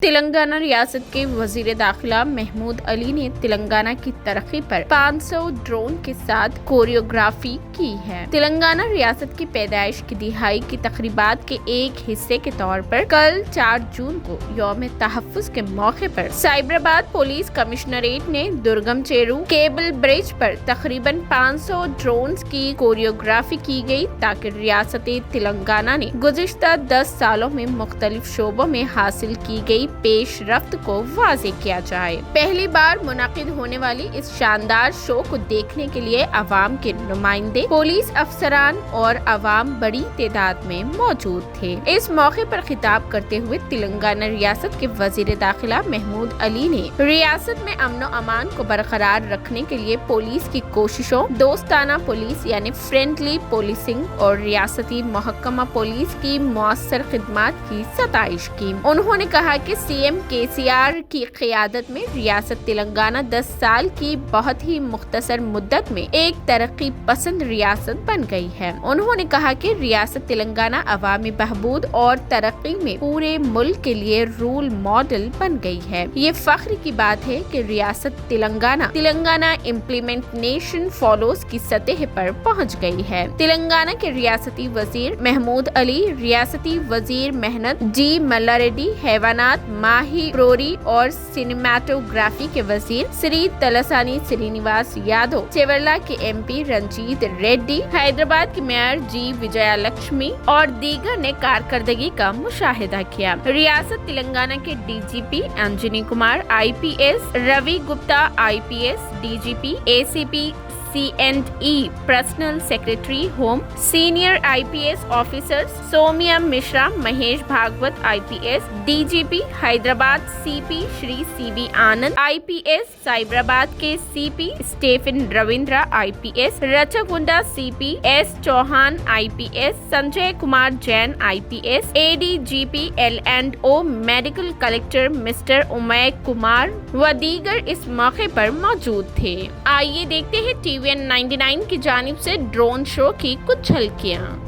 تلنگانہ ریاست کے وزیر داخلہ محمود علی نے تلنگانہ کی ترقی پر 500 ڈرون کے ساتھ کوریوگرافی کی ہے۔ تلنگانہ ریاست کی پیدائش کی دہائی کی تقریبات کے ایک حصے کے طور پر کل 4 جون کو یوم تحفظ کے موقع پر سائبرآباد پولیس کمشنریٹ نے درگم چیرو کیبل برج پر تقریباً 500 ڈرونز کی کوریوگرافی کی گئی تاکہ ریاست تلنگانہ نے گزشتہ 10 سالوں میں مختلف شعبوں میں حاصل کی گئی پیش رفت کو واضح کیا جائے۔ پہلی بار منعقد ہونے والی اس شاندار شو کو دیکھنے کے لیے عوام کے نمائندے، پولیس افسران اور عوام بڑی تعداد میں موجود تھے۔ اس موقع پر خطاب کرتے ہوئے تلنگانہ ریاست کے وزیر داخلہ محمود علی نے ریاست میں امن و امان کو برقرار رکھنے کے لیے پولیس کی کوششوں، دوستانہ پولیس یعنی فرینڈلی پولیسنگ اور ریاستی محکمہ پولیس کی مؤثر خدمات کی ستائش کی۔ انہوں نے کہا کہ سی ایم KCR کی قیادت میں ریاست تلنگانہ 10 سال کی بہت ہی مختصر مدت میں ایک ترقی پسند ریاست بن گئی ہے۔ انہوں نے کہا کہ ریاست تلنگانہ عوامی بہبود اور ترقی میں پورے ملک کے لیے رول ماڈل بن گئی ہے۔ یہ فخر کی بات ہے کہ ریاست تلنگانہ امپلیمنٹیشن فالوز کی سطح پر پہنچ گئی ہے۔ تلنگانہ کے ریاستی وزیر محمود علی، ریاستی وزیر محنت جی ملا ریڈی، حیوانات، ماہی گیری اور سنیماٹوگرافی کے وزیر سری تلسانی سرینیواس یادو، چیورلا کے MP رنجیت ریڈی، حیدرآباد کی میئر جی وجیا لکشمی اور دیگر نے کارکردگی کا مشاہدہ کیا۔ ریاست تلنگانہ کے DGP Anjani Kumar IPS، Ravi Gupta IPS، DGP ACP C&E personnel secretary home, senior IPS officers Saumya Mishra, Mahesh Bhagwat IPS، DGP Hyderabad CP Shri CB Anand IPS، Cyberabad کے CP Stephen Ravindra IPS، Rachakonda CP S Chauhan IPS، Sanjay Kumar Jain IPS، ADGP L&O medical collector mister Amiya Kumar و دیگر اس موقع پر موجود تھے۔ آئیے دیکھتے ہیں TVN 99 کی جانب سے ڈرون شو کی کچھ جھلکیاں۔